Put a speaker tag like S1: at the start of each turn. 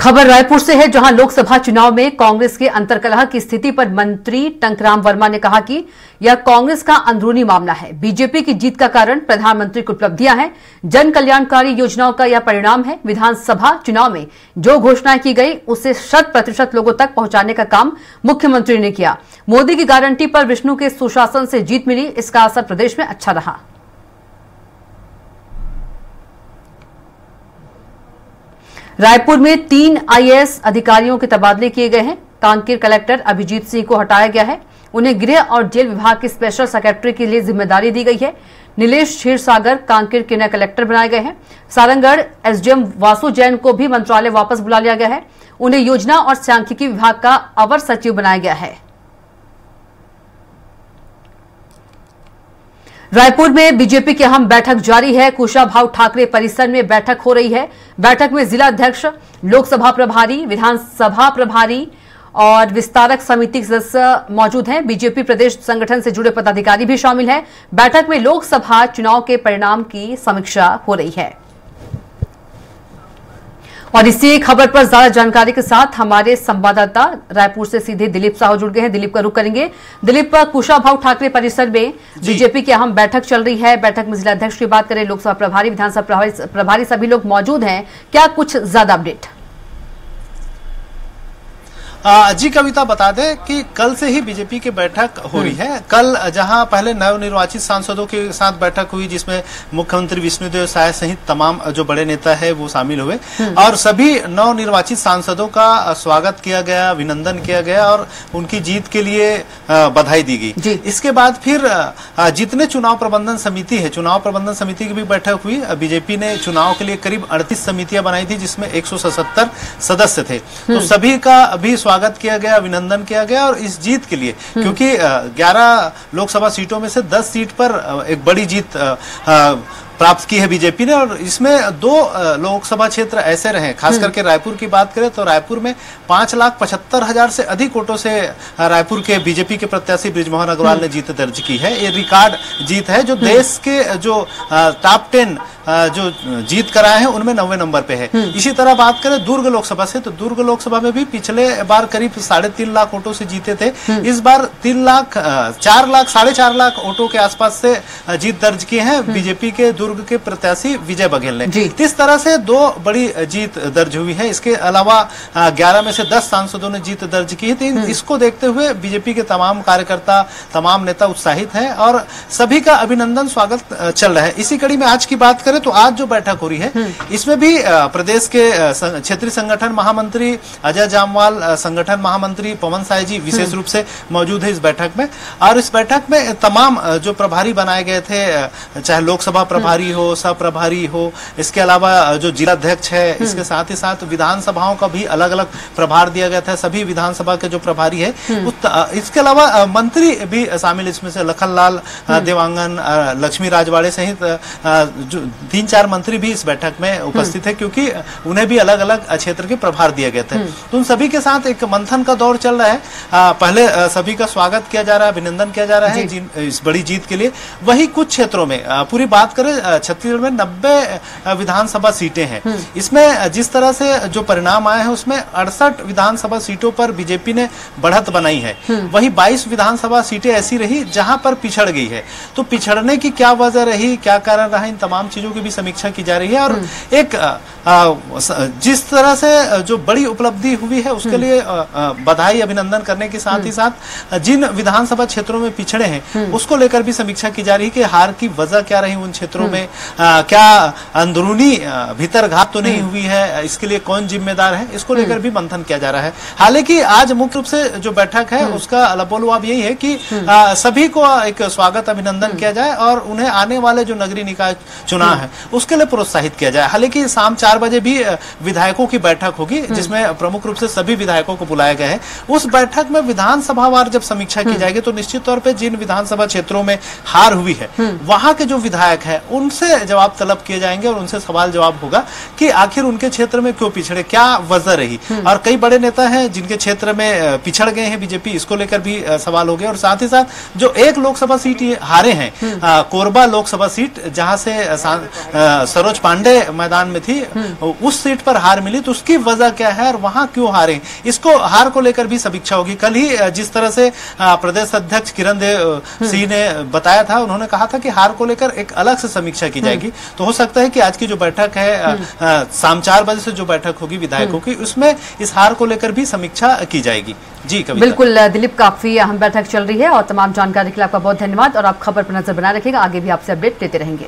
S1: खबर रायपुर से है, जहां लोकसभा चुनाव में कांग्रेस के अंतर्कलह की स्थिति पर मंत्री टंकराम वर्मा ने कहा कि यह कांग्रेस का अंदरूनी मामला है। बीजेपी की जीत का कारण प्रधानमंत्री की उपलब्धियां हैं, जन कल्याणकारी योजनाओं का यह परिणाम है। विधानसभा चुनाव में जो घोषणाएं की गई उसे 100% लोगों तक पहुंचाने का काम मुख्यमंत्री ने किया। मोदी की गारंटी पर विष्णु के सुशासन से जीत मिली, इसका असर प्रदेश में अच्छा रहा। रायपुर में 3 आईएएस अधिकारियों के तबादले किए गए हैं। कांकेर कलेक्टर अभिजीत सिंह को हटाया गया है, उन्हें गृह और जेल विभाग के स्पेशल सेक्रेटरी के लिए जिम्मेदारी दी गई है। नीलेश क्षीरसागर कांकेर के नए कलेक्टर बनाए गए हैं। सारंगढ़ एसडीएम वासु जैन को भी मंत्रालय वापस बुला लिया गया है, उन्हें योजना और सांख्यिकी विभाग का अवर सचिव बनाया गया है। रायपुर में बीजेपी की अहम बैठक जारी है। कुशाभाऊ ठाकरे परिसर में बैठक हो रही है। बैठक में जिला अध्यक्ष, लोकसभा प्रभारी, विधानसभा प्रभारी और विस्तारक समिति के सदस्य मौजूद हैं। बीजेपी प्रदेश संगठन से जुड़े पदाधिकारी भी शामिल हैं। बैठक में लोकसभा चुनाव के परिणाम की समीक्षा हो रही है। और इसी खबर पर ज्यादा जानकारी के साथ हमारे संवाददाता रायपुर से सीधे दिलीप साहू जुड़ गए हैं। दिलीप का रुख करेंगे। दिलीप, कुशाभाऊ ठाकरे परिसर में बीजेपी की अहम बैठक चल रही है। बैठक में जिला अध्यक्ष की बात करें, लोकसभा प्रभारी, विधानसभा प्रभारी सभी लोग मौजूद हैं। क्या कुछ ज्यादा अपडेट?
S2: जी कविता, बता दें कि कल से ही बीजेपी की बैठक हो रही है। कल जहां पहले नवनिर्वाचित सांसदों के साथ बैठक हुई, जिसमें मुख्यमंत्री विष्णुदेव साय सहित तमाम जो बड़े नेता है वो शामिल हुए और सभी नवनिर्वाचित सांसदों का स्वागत किया गया, अभिनंदन किया गया और उनकी जीत के लिए बधाई दी गई। इसके बाद फिर जितने चुनाव प्रबंधन समिति है, चुनाव प्रबंधन समिति की भी बैठक हुई। बीजेपी ने चुनाव के लिए करीब 38 समितियां बनाई थी, जिसमें 177 सदस्य थे। तो सभी का भी स्वागत किया गया, अभिनंदन किया गया और इस जीत के लिए, क्योंकि 11 लोकसभा सीटों में से 10 सीट पर एक बड़ी जीत प्राप्त की है बीजेपी ने और इसमें 2 लोकसभा क्षेत्र ऐसे रहे, खास करके रायपुर की बात करें तो रायपुर में 5,75,000 से अधिक वोटों से रायपुर के बीजेपी के प्रत्याशी बृजमोहन अग्रवाल ने जीत दर्ज की है। ये रिकॉर्ड जीत है जो देश के जो टॉप 10 जो जीत कराए हैं उनमें 90 नंबर पे है। इसी तरह बात करें दुर्ग लोकसभा से, तो दुर्ग लोकसभा में भी पिछले बार करीब 3.5 लाख वोटों से जीते थे। इस बार 4 लाख वोटों के आसपास से जीत दर्ज किए हैं बीजेपी के दुर्ग के प्रत्याशी विजय बघेल ने। इस तरह से 2 बड़ी जीत दर्ज हुई है। इसके अलावा 11 में से 10 सांसदों ने जीत दर्ज की है। इसको देखते हुए बीजेपी के तमाम कार्यकर्ता, तमाम नेता उत्साहित हैं और सभी का अभिनंदन, स्वागत चल रहा है। इसी कड़ी में आज की बात करें तो आज जो बैठक हो रही है इसमें भी प्रदेश के क्षेत्रीय संगठन महामंत्री अजय जामवाल, संगठन महामंत्री पवन साय जी विशेष रूप से मौजूद है इस बैठक में। और इस बैठक में तमाम जो प्रभारी बनाए गए थे, चाहे लोकसभा प्रभारी हो, सह प्रभारी हो, इसके अलावा जो जिला अध्यक्ष है, इसके साथ ही साथ विधानसभाओं का भी अलग अलग प्रभार दिया गया था। सभी विधानसभा के जो प्रभारी है, इसके अलावा मंत्री भी शामिल, इसमें से लखनलाल देवांगन, लक्ष्मी राजवाड़े सहित 3-4 मंत्री भी इस बैठक में उपस्थित है, क्योंकि उन्हें भी अलग अलग क्षेत्र के प्रभार दिए गए थे। तो उन सभी के साथ एक मंथन का दौर चल रहा है। पहले सभी का स्वागत किया जा रहा है, अभिनंदन किया जा रहा है इस बड़ी जीत के लिए। वही कुछ क्षेत्रों में पूरी बात करें, छत्तीसगढ़ में 90 विधानसभा सीटें हैं। इसमें जिस तरह से जो परिणाम आए हैं उसमें 68 विधानसभा सीटों पर बीजेपी ने बढ़त बनाई है। वही 22 विधानसभा सीटें ऐसी रही जहां पर पिछड़ गई है। तो पिछड़ने की क्या वजह रही, क्या कारण रहा, इन तमाम चीजों की भी समीक्षा की जा रही है। और एक जिस तरह से जो बड़ी उपलब्धि हुई है उसके लिए बधाई, अभिनंदन करने के साथ ही साथ जिन विधानसभा क्षेत्रों में पिछड़े हैं उसको लेकर भी समीक्षा की जा रही है कि हार की वजह क्या रही उन क्षेत्रों में, क्या अंदरूनी भीतर घात तो नहीं हुई है, इसके लिए कौन जिम्मेदार है, इसको लेकर भी मंथन किया जा रहा है। हालांकि आज मुख्य रूप से जो बैठक है उसका लबोलवाब यही है कि सभी को एक स्वागत, अभिनंदन किया जाए और उन्हें आने वाले जो नगरीय निकाय चुनाव है उसके लिए प्रोत्साहित किया जाए। हालांकि शाम 4 बजे भी विधायकों की बैठक होगी, जिसमें प्रमुख रूप से सभी विधायकों को बुलाया गया है। उस बैठक में विधानसभावार जब समीक्षा की जाएगी तो निश्चित तौर पे जिन विधानसभा क्षेत्रों में हार हुई है वहां के जो विधायक है उनसे जवाब तलब किए जाएंगे और उनसे सवाल जवाब होगा कि आखिर उनके क्षेत्र में क्यों पिछड़े, क्या वजह रही। और कई बड़े नेता हैं जिनके क्षेत्र में पिछड़ गए हैं बीजेपी, इसको लेकर भी सवाल हो गए। और साथ ही साथ जो एक लोकसभा सीट हारे हैं, कोरबा लोकसभा सीट, जहां से सरोज पांडे मैदान में थी, उस सीट पर हार मिली, तो उसकी वजह क्या है और वहां क्यों हारे, इसको हार को लेकर भी समीक्षा होगी। कल ही जिस तरह से प्रदेश अध्यक्ष किरण देव सिंह ने बताया था, उन्होंने कहा था कि हार को लेकर एक अलग से समीक्षा की जाएगी। तो हो सकता है कि आज की जो बैठक है, शाम 4 बजे से जो बैठक होगी विधायकों की, उसमें इस हार को लेकर भी समीक्षा की जाएगी। जी कविता।
S1: बिल्कुल दिलीप, काफी अहम बैठक चल रही है और तमाम जानकारी के लिए आपका बहुत धन्यवाद। और आप खबर पर नजर बनाए रखिएगा, आगे भी आपसे अपडेट देते रहेंगे।